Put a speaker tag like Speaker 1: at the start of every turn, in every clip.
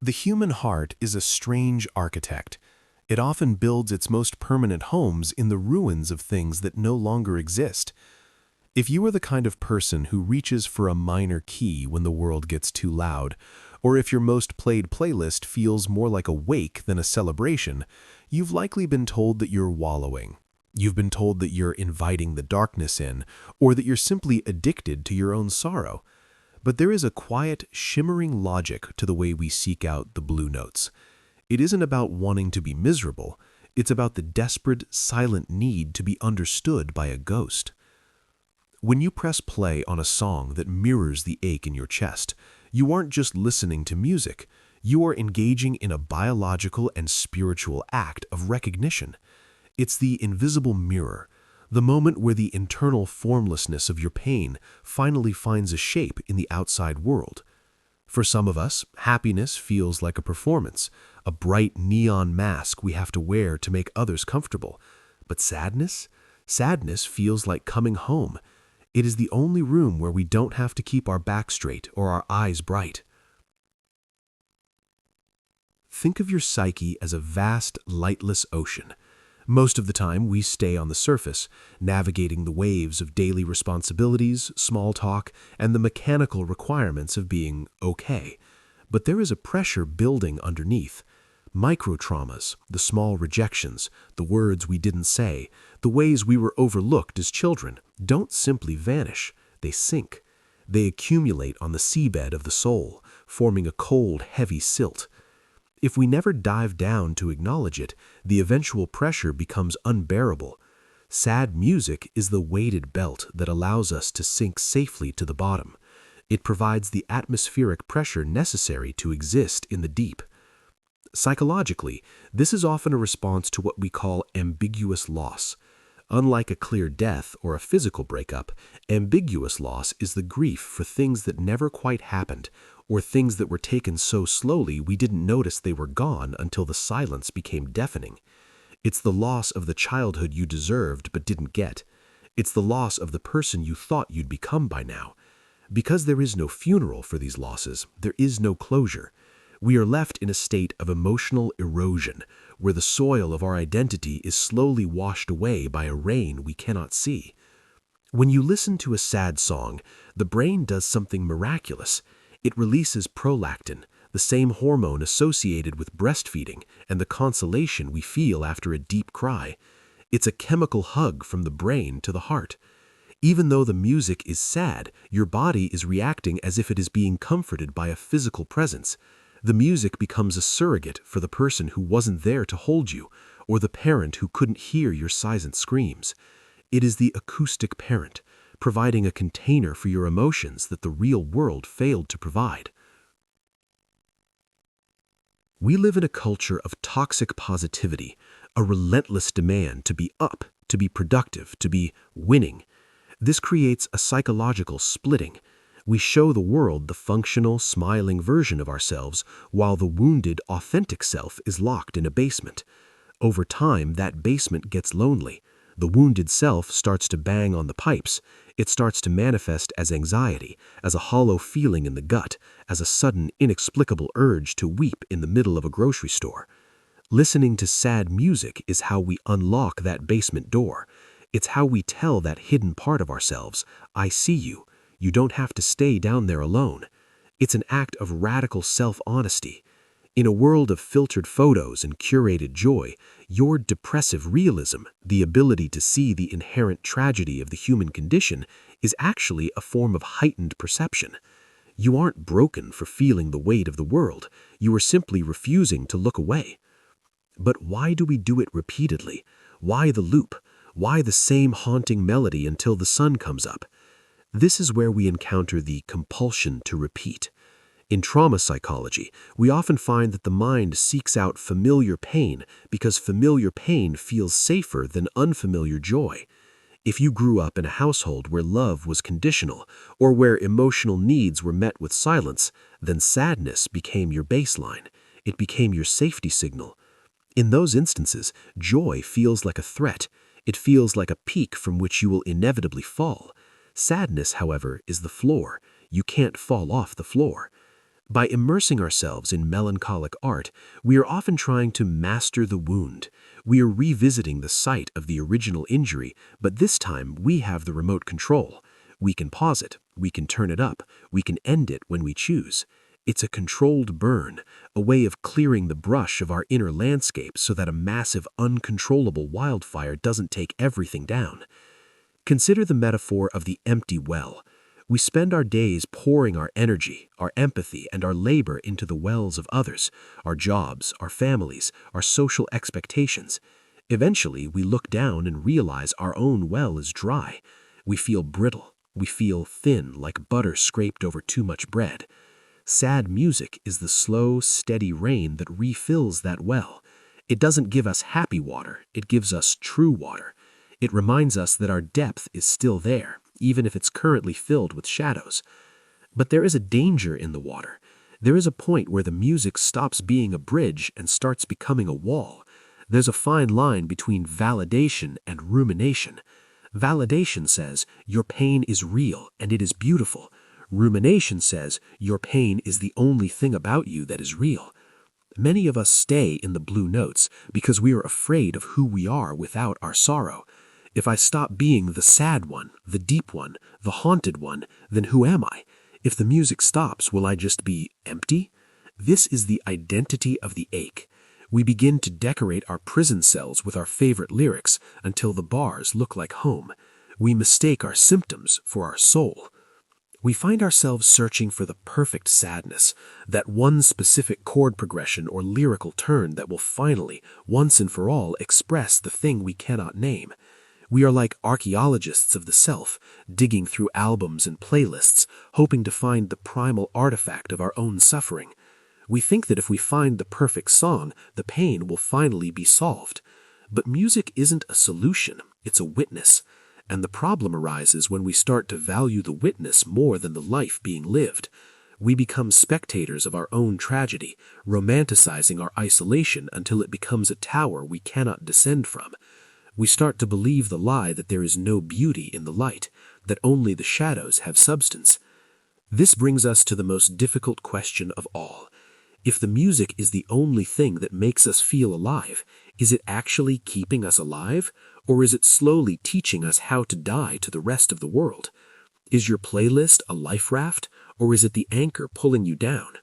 Speaker 1: The human heart is a strange architect. It often builds its most permanent homes in the ruins of things that no longer exist. If you are the kind of person who reaches for a minor key when the world gets too loud, or if your most played playlist feels more like a wake than a celebration, you've likely been told that you're wallowing. You've been told that you're inviting the darkness in, or that you're simply addicted to your own sorrow. But there is a quiet, shimmering logic to the way we seek out the blue notes. It isn't about wanting to be miserable. It's about the desperate, silent need to be understood by a ghost. When you press play on a song that mirrors the ache in your chest, you aren't just listening to music. You are engaging in a biological and spiritual act of recognition. It's the invisible mirror, the moment where the internal formlessness of your pain finally finds a shape in the outside world. For some of us, happiness feels like a performance, a bright neon mask we have to wear to make others comfortable. But sadness? Sadness feels like coming home. It is the only room where we don't have to keep our back straight or our eyes bright. Think of your psyche as a vast, lightless ocean. Most of the time, we stay on the surface, navigating the waves of daily responsibilities, small talk, and the mechanical requirements of being okay. But there is a pressure building underneath. Micro-traumas, the small rejections, the words we didn't say, the ways we were overlooked as children, don't simply vanish. They sink. They accumulate on the seabed of the soul, forming a cold, heavy silt. If we never dive down to acknowledge it, the eventual pressure becomes unbearable. Sad music is the weighted belt that allows us to sink safely to the bottom. It provides the atmospheric pressure necessary to exist in the deep. Psychologically, this is often a response to what we call ambiguous loss. Unlike a clear death or a physical breakup, ambiguous loss is the grief for things that never quite happened, or things that were taken so slowly we didn't notice they were gone until the silence became deafening. It's the loss of the childhood you deserved but didn't get. It's the loss of the person you thought you'd become by now. Because there is no funeral for these losses, there is no closure. We are left in a state of emotional erosion, where the soil of our identity is slowly washed away by a rain we cannot see. When you listen to a sad song, the brain does something miraculous. It releases prolactin, the same hormone associated with breastfeeding and the consolation we feel after a deep cry. It's a chemical hug from the brain to the heart. Even though the music is sad, your body is reacting as if it is being comforted by a physical presence. The music becomes a surrogate for the person who wasn't there to hold you, or the parent who couldn't hear your silent screams. It is the acoustic parent, providing a container for your emotions that the real world failed to provide. We live in a culture of toxic positivity, a relentless demand to be up, to be productive, to be winning. This creates a psychological splitting. We show the world the functional, smiling version of ourselves, while the wounded, authentic self is locked in a basement. Over time, that basement gets lonely. The wounded self starts to bang on the pipes. It starts to manifest as anxiety, as a hollow feeling in the gut, as a sudden, inexplicable urge to weep in the middle of a grocery store. Listening to sad music is how we unlock that basement door. It's how we tell that hidden part of ourselves, I see you. You don't have to stay down there alone. It's an act of radical self-honesty. In a world of filtered photos and curated joy, your depressive realism, the ability to see the inherent tragedy of the human condition, is actually a form of heightened perception. You aren't broken for feeling the weight of the world. You are simply refusing to look away. But why do we do it repeatedly? Why the loop? Why the same haunting melody until the sun comes up? This is where we encounter the compulsion to repeat. In trauma psychology, we often find that the mind seeks out familiar pain because familiar pain feels safer than unfamiliar joy. If you grew up in a household where love was conditional or where emotional needs were met with silence, then sadness became your baseline. It became your safety signal. In those instances, joy feels like a threat. It feels like a peak from which you will inevitably fall. Sadness, however, is the floor. You can't fall off the floor. By immersing ourselves in melancholic art, we are often trying to master the wound. We are revisiting the site of the original injury, but this time we have the remote control. We can pause it, we can turn it up, we can end it when we choose. It's a controlled burn, a way of clearing the brush of our inner landscape so that a massive, uncontrollable wildfire doesn't take everything down. Consider the metaphor of the empty well. We spend our days pouring our energy, our empathy, and our labor into the wells of others, our jobs, our families, our social expectations. Eventually, we look down and realize our own well is dry. We feel brittle. We feel thin, like butter scraped over too much bread. Sad music is the slow, steady rain that refills that well. It doesn't give us happy water, it gives us true water. It reminds us that our depth is still there, even if it's currently filled with shadows. But there is a danger in the water. There is a point where the music stops being a bridge and starts becoming a wall. There's a fine line between validation and rumination. Validation says, your pain is real and it is beautiful. Rumination says, your pain is the only thing about you that is real. Many of us stay in the blue notes because we are afraid of who we are without our sorrow. If I stop being the sad one, the deep one, the haunted one, then who am I? If the music stops, will I just be empty? This is the identity of the ache. We begin to decorate our prison cells with our favorite lyrics until the bars look like home. We mistake our symptoms for our soul. We find ourselves searching for the perfect sadness, that one specific chord progression or lyrical turn that will finally, once and for all, express the thing we cannot name. We are like archaeologists of the self, digging through albums and playlists, hoping to find the primal artifact of our own suffering. We think that if we find the perfect song, the pain will finally be solved. But music isn't a solution, it's a witness. And the problem arises when we start to value the witness more than the life being lived. We become spectators of our own tragedy, romanticizing our isolation until it becomes a tower we cannot descend from. We start to believe the lie that there is no beauty in the light, that only the shadows have substance. This brings us to the most difficult question of all. If the music is the only thing that makes us feel alive, is it actually keeping us alive, or is it slowly teaching us how to die to the rest of the world? Is your playlist a life raft, or is it the anchor pulling you down?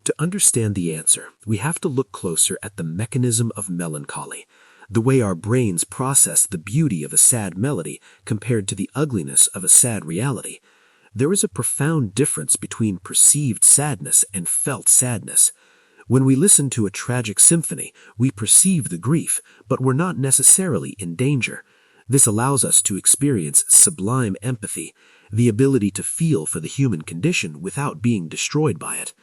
Speaker 1: To understand the answer, we have to look closer at the mechanism of melancholy, the way our brains process the beauty of a sad melody compared to the ugliness of a sad reality. There is a profound difference between perceived sadness and felt sadness. When we listen to a tragic symphony, we perceive the grief, but we're not necessarily in danger. This allows us to experience sublime empathy, the ability to feel for the human condition without being destroyed by it.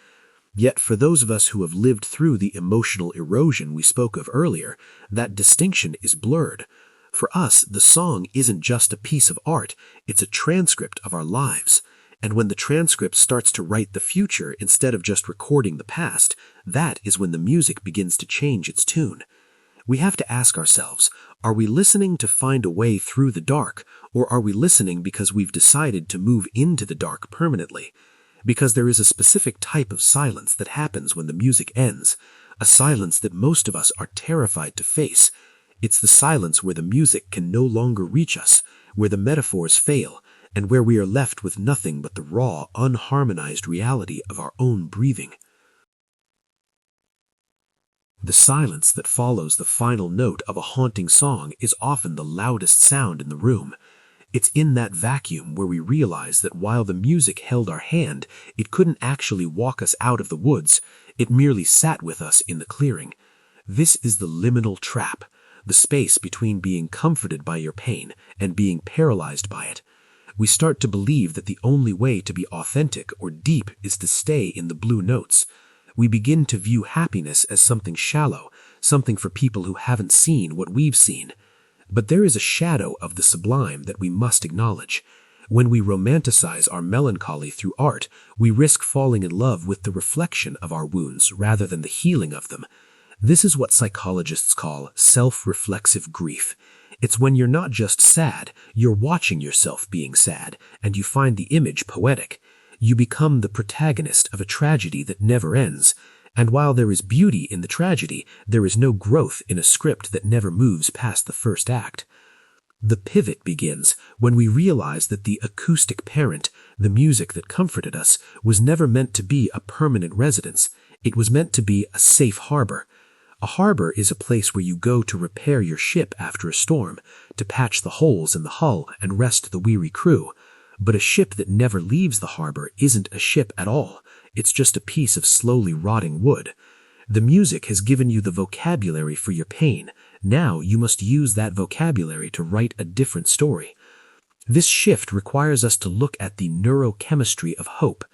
Speaker 1: Yet for those of us who have lived through the emotional erosion we spoke of earlier, that distinction is blurred. For us, the song isn't just a piece of art, it's a transcript of our lives. And when the transcript starts to write the future instead of just recording the past, that is when the music begins to change its tune. We have to ask ourselves, are we listening to find a way through the dark, or are we listening because we've decided to move into the dark permanently? Because there is a specific type of silence that happens when the music ends, a silence that most of us are terrified to face. It's the silence where the music can no longer reach us, where the metaphors fail, and where we are left with nothing but the raw, unharmonized reality of our own breathing. The silence that follows the final note of a haunting song is often the loudest sound in the room. It's in that vacuum where we realize that while the music held our hand, it couldn't actually walk us out of the woods. It merely sat with us in the clearing. This is the liminal trap, the space between being comforted by your pain and being paralyzed by it. We start to believe that the only way to be authentic or deep is to stay in the blue notes. We begin to view happiness as something shallow, something for people who haven't seen what we've seen. But there is a shadow of the sublime that we must acknowledge. When we romanticize our melancholy through art, we risk falling in love with the reflection of our wounds rather than the healing of them. This is what psychologists call self-reflexive grief. It's when you're not just sad, you're watching yourself being sad, and you find the image poetic. You become the protagonist of a tragedy that never ends. And while there is beauty in the tragedy, there is no growth in a script that never moves past the first act. The pivot begins when we realize that the acoustic parent, the music that comforted us, was never meant to be a permanent residence. It was meant to be a safe harbor. A harbor is a place where you go to repair your ship after a storm, to patch the holes in the hull and rest the weary crew. But a ship that never leaves the harbor isn't a ship at all. It's just a piece of slowly rotting wood. The music has given you the vocabulary for your pain. Now you must use that vocabulary to write a different story. This shift requires us to look at the neurochemistry of hope.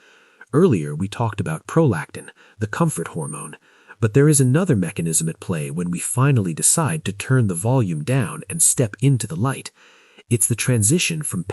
Speaker 1: Earlier we talked about prolactin, the comfort hormone, but there is another mechanism at play when we finally decide to turn the volume down and step into the light. It's the transition from